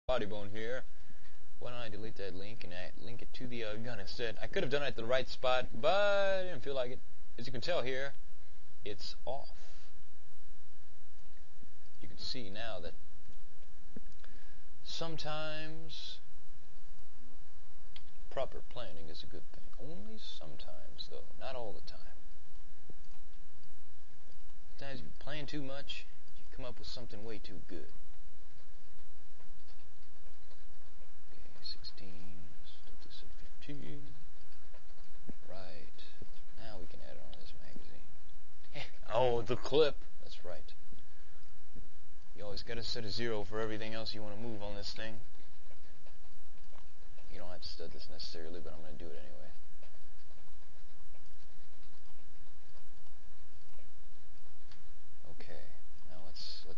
body bone here. Why don't I delete that link and I link it to the gun instead? I could have done it at the right spot, but I didn't feel like it. As you can tell here, it's off. You can see now that sometimes proper planning is a good thing. Only sometimes, though. Not all the time. Sometimes if you plan too much, you come up with something way too good. Okay, 16. Start this at 15. Right. Now we can add it on this magazine. Oh, the clip. That's right. You always got to set a 0 for everything else you want to move on this thing. You don't have to stud this necessarily, but I'm going to do it anyway. Okay, now let's it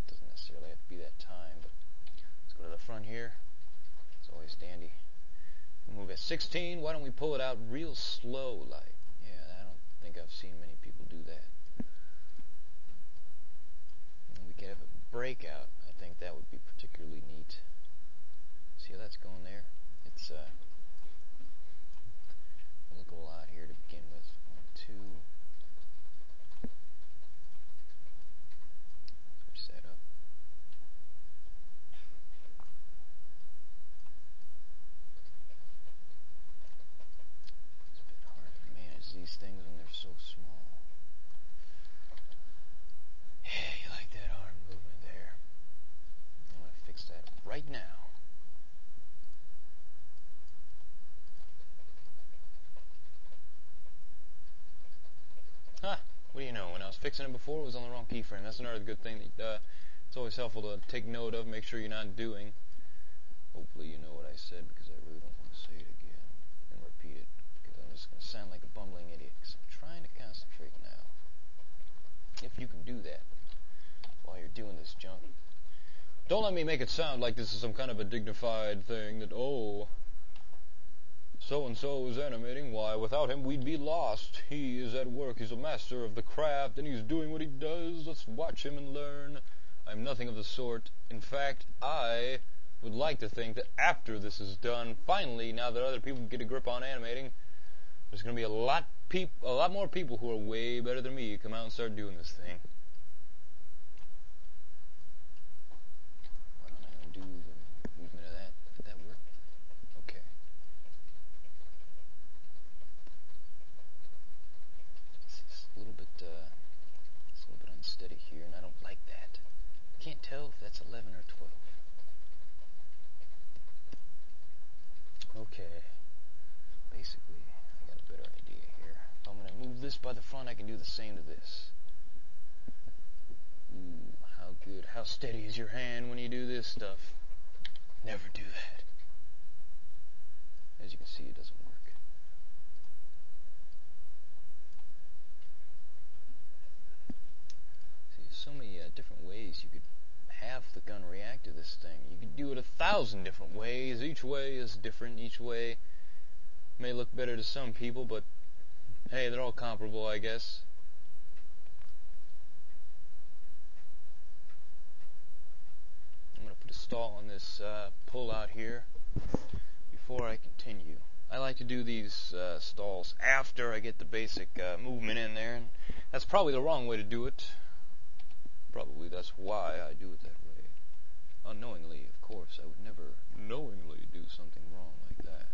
doesn't necessarily have to be that time, but let's go to the front here. It's always dandy. We'll move at 16. Why don't we pull it out real slow, like? Yeah, I don't think I've seen many people do that. And we could have a breakout. I think that would be particularly neat. See how that's going there? It's we'll go a lot here to begin with. 1, 2. Switch that up. It's a bit hard to manage these things when they're so small. Yeah, you like that arm movement there. I'm going to fix that right now. What do you know? When I was fixing it before, it was on the wrong keyframe. That's another good thing that it's always helpful to take note of, make sure you're not doing. Hopefully you know what I said, because I really don't want to say it again and repeat it, because I'm just going to sound like a bumbling idiot, because I'm trying to concentrate now. If you can do that while you're doing this junk. Don't let me make it sound like this is some kind of a dignified thing that, oh, so-and-so is animating. Why, without him, we'd be lost. He is at work. He's a master of the craft, and he's doing what he does. Let's watch him and learn. I'm nothing of the sort. In fact, I would like to think that after this is done, finally, now that other people get a grip on animating, there's going to be a lot more people who are way better than me come out and start doing this thing. Why don't I undo the movement of that? Did that work? Okay. It's a little bit unsteady here, and I don't like that. Can't tell if that's 11 or 12. Okay. Basically, I got a better idea here. If I'm going to move this by the front, I can do the same to this. Ooh, how good. How steady is your hand when you do this stuff? Never do that. As you can see, it doesn't work. See, so many different ways you could have the gun react to this thing. You could do it 1,000 different ways. Each way is different. Each way may look better to some people, but hey, they're all comparable, I guess. I'm going to put a stall on this pull out here before I continue. I like to do these stalls after I get the basic movement in there, and that's probably the wrong way to do it. Probably that's why I do it that way. Unknowingly, of course. I would never knowingly do something wrong like that.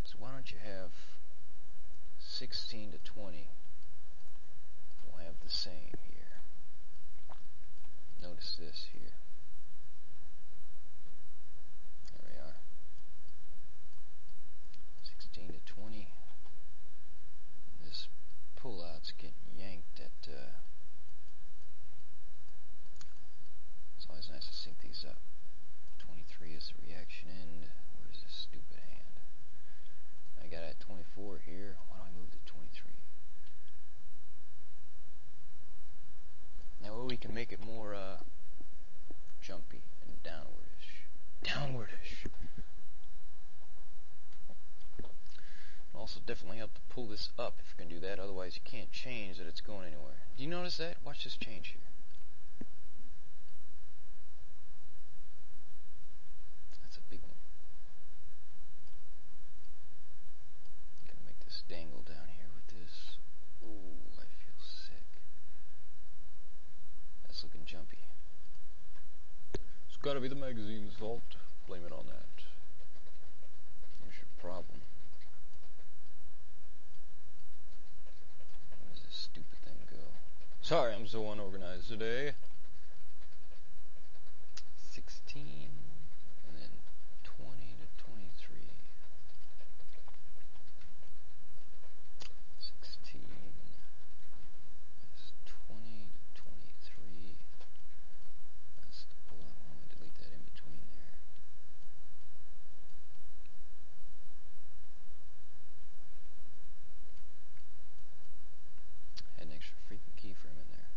So why don't you have 16 to 20? We'll have the same here. Notice this here. There we are. 16 to 20. This pull-out's getting yanked at... It's always nice to sync these up. 23 is the reaction end. Where's this stupid hand? I got it at 24 here. Why don't I move to 23? Now we can make it more jumpy and downwardish. Downwardish. It'll also definitely help to pull this up if you can do that. Otherwise you can't change that it's going anywhere. Do you notice that? Watch this change here. gotta be the magazine's fault. Blame it on that. Here's your problem. Where does this stupid thing go? Sorry, I'm so unorganized today. 16, and then 20 to 23. 16. That's 20 to 23. That's the pull out. I'm going to delete that in between there. Had an extra freaking keyframe in there.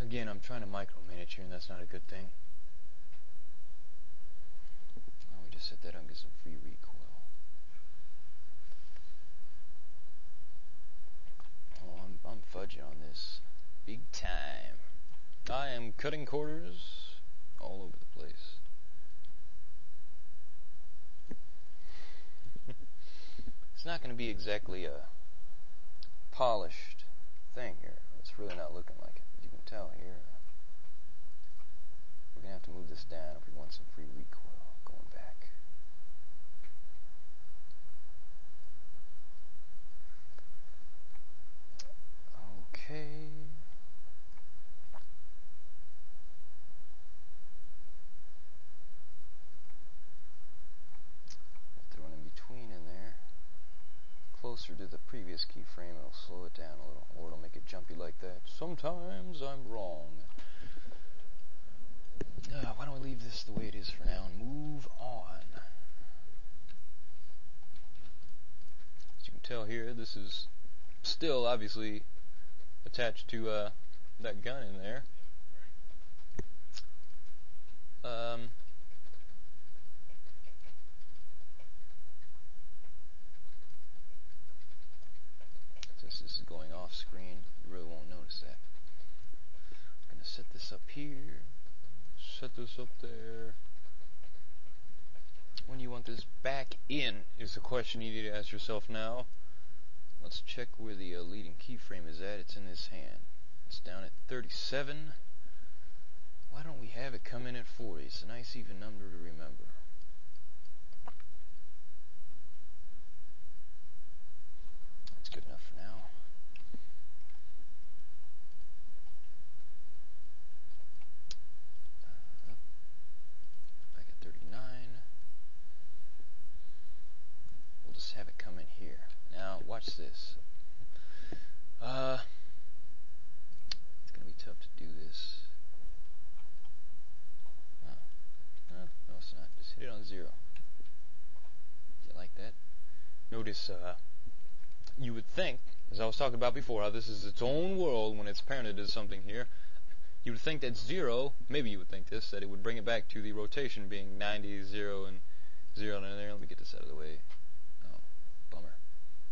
Again, I'm trying to micromanage here, and that's not a good thing. Now we just set that up and get some free recoil. Oh, I'm fudging on this big time. I am cutting corners all over the place. It's not going to be exactly a polished thing here. It's really not looking like it. As you can tell here, we're going to have to move this down if we want some free recoil going back. Okay. Throw an in between in there. Closer to the previous keyframe, it'll slow it down a little, or it'll make it jumpy like that. Sometimes I'm wrong. Why don't we leave this the way it is for now and move on? As you can tell here, this is still obviously attached to that gun in there. Since this is going off screen, you really won't notice that. I'm going to set this up here, set this up there. When do you want this back in is the question you need to ask yourself now. Let's check where the leading keyframe is at. It's in this hand. It's down at 37. Why don't we have it come in at 40? It's a nice even number to remember. That's good enough for now. Back at 39. We'll just have it come in here. Now, watch this. It's going to be tough to do this. No, it's not. Just hit it on 0. Do you like that? Notice, you would think, as I was talking about before, how this is its own world when it's parented to something here. You would think that 0, maybe you would think this, that it would bring it back to the rotation being 90, 0, and 0 in there. Let me get this out of the way. Oh, bummer.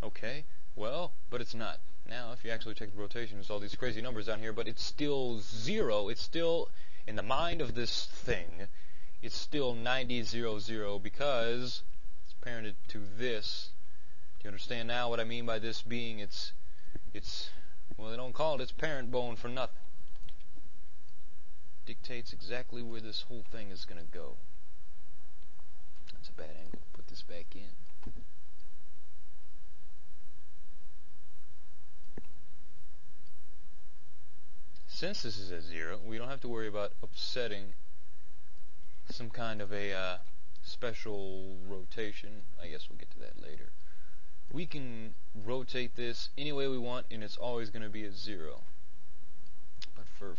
Okay, well, but it's not. Now, if you actually check the rotation, there's all these crazy numbers down here, but it's still 0. It's still, in the mind of this thing, it's still 90, 0, 0, because it's parented to this. Do you understand now what I mean by this being it's well, they don't call it its parent bone for nothing. Dictates exactly where this whole thing is going to go. That's a bad angle. Put this back in. Since this is at 0, we don't have to worry about upsetting some kind of a special rotation. I guess we'll get to that later. We can rotate this any way we want, and it's always going to be at 0. But for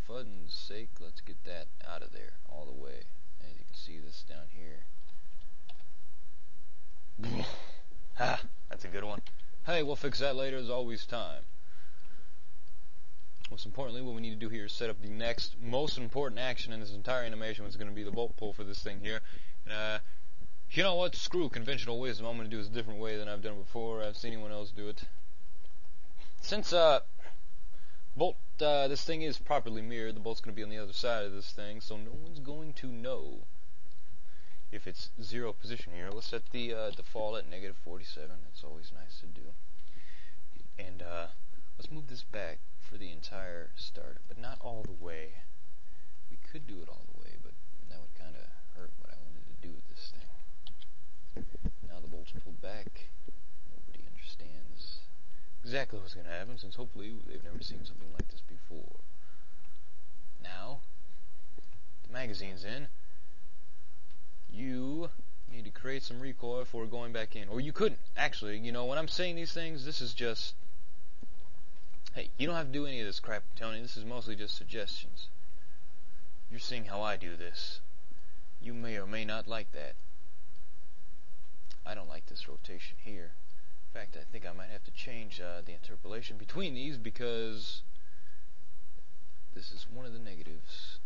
fun's sake, let's get that out of there all the way. As you can see this down here. Ha! That's a good one. Hey, we'll fix that later. There's always time. Most importantly, what we need to do here is set up the next most important action in this entire animation, which is going to be the bolt pull for this thing here. You know what? Screw conventional wisdom. I'm going to do this a different way than I've done before. I've seen anyone else do it. Since bolt, this thing is properly mirrored, the bolt's going to be on the other side of this thing, so no one's going to know if it's 0 position here. Let's set the default at negative 47. That's always nice to do. And let's move this back for the entire start, but not all the way. could do it all the way, but that would kind of hurt what I wanted to do with this thing. Now the bolt's pulled back. Nobody understands exactly what's going to happen, since hopefully they've never seen something like this before. Now, the magazine's in. You need to create some recoil before going back in. Or you couldn't. Actually, you know, when I'm saying these things, this is just... Hey, you don't have to do any of this crap, Tony. This is mostly just suggestions. You're seeing how I do this. You may or may not like that. I don't like this rotation here. In fact, I think I might have to change the interpolation between these, because this is one of the negatives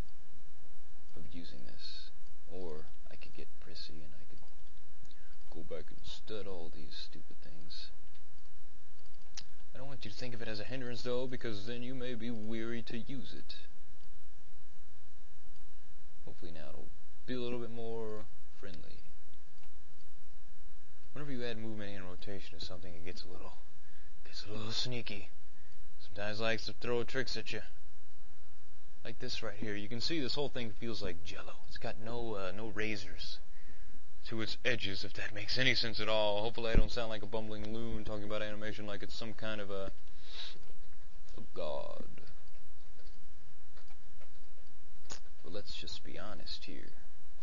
of using this. Or I could get prissy and I could go back and stud all these stupid things. I don't want you to think of it as a hindrance, though, because then you may be weary to use it. Hopefully now it'll be a little bit more friendly. Whenever you add movement and rotation to something, it gets a little sneaky. Sometimes it likes to throw tricks at you. Like this right here. You can see this whole thing feels like jello. It's got no razors to its edges, if that makes any sense at all. Hopefully I don't sound like a bumbling loon talking about animation like it's some kind of a god. But let's just be honest here.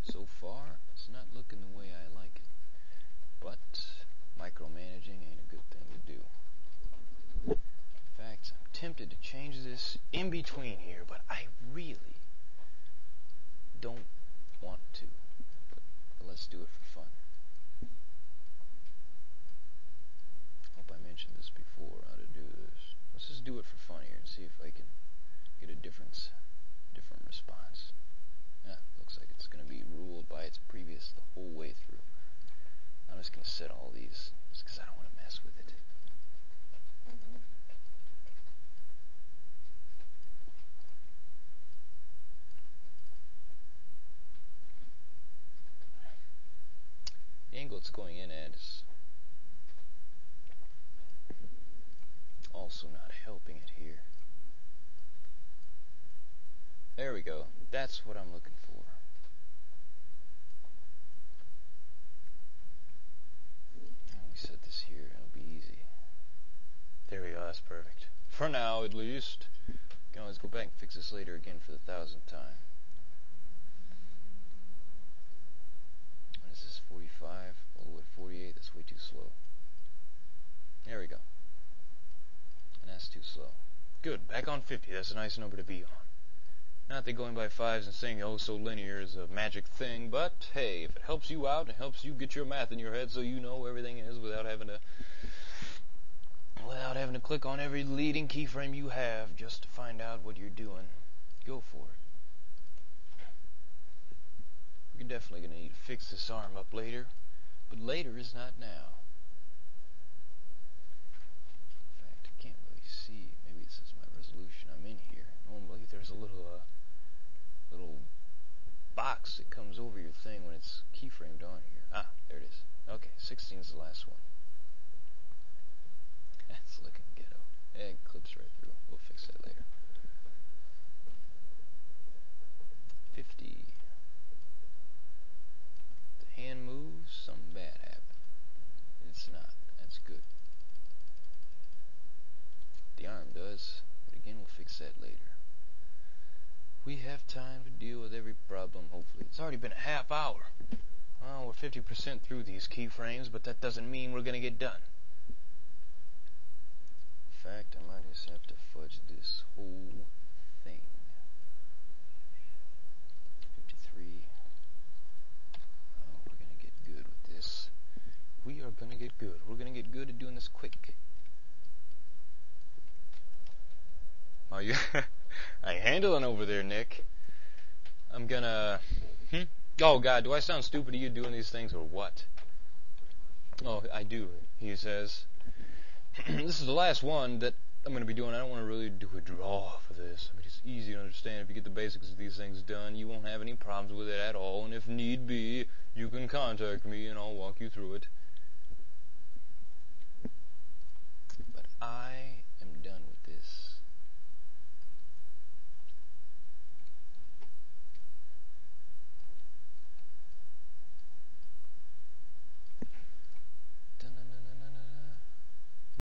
So far, it's not looking the way I like it. But micromanaging ain't a good thing to do. In fact, I'm tempted to change this in between here, but I really don't want to. But let's do it for fun. Hope I mentioned this before, how to do this. Let's just do it for fun here and see if I can get a different response. Yeah, looks like it's going to be ruled by its previous the whole way through. I'm just going to set all these, just because I don't want to mess with it. The angle it's going in at is also not helping it here. There we go. That's what I'm looking for. Now we set this here. It'll be easy. There we go. That's perfect. For now, at least. You can always go back and fix this later again for the 1000th time. What is this? 45? All the way to 48? That's way too slow. There we go. And that's too slow. Good. Back on 50. That's a nice number to be on. Not that going by fives and saying oh so linear is a magic thing, but hey, if it helps you out, it helps you get your math in your head so you know where everything is without having to click on every leading keyframe you have just to find out what you're doing. Go for it. You're definitely going to need to fix this arm up later, but later is not now. In fact, I can't really see. Maybe this is my resolution. I'm in here. Normally there's a little box that comes over your thing when it's keyframed on here. Ah, there it is. Okay, 16 is the last one. That's looking ghetto. It clips right through. We'll fix that later. 50. The hand moves, something bad happened. It's not. That's good. The arm does, but again, we'll fix that later. We have time to deal with every problem, hopefully. It's already been a half hour. Well, we're 50% through these keyframes, but that doesn't mean we're going to get done. In fact, I might just have to fudge this whole thing. 53. Oh, we're going to get good with this. We are going to get good. We're going to get good at doing this quick. Are you handling over there, Nick? I'm gonna... Oh, God, do I sound stupid to you doing these things, or what? Oh, I do, he says. This is the last one that I'm going to be doing. I don't want to really do a draw for this. I mean, it's easy to understand. If you get the basics of these things done, you won't have any problems with it at all. And if need be, you can contact me, and I'll walk you through it. But I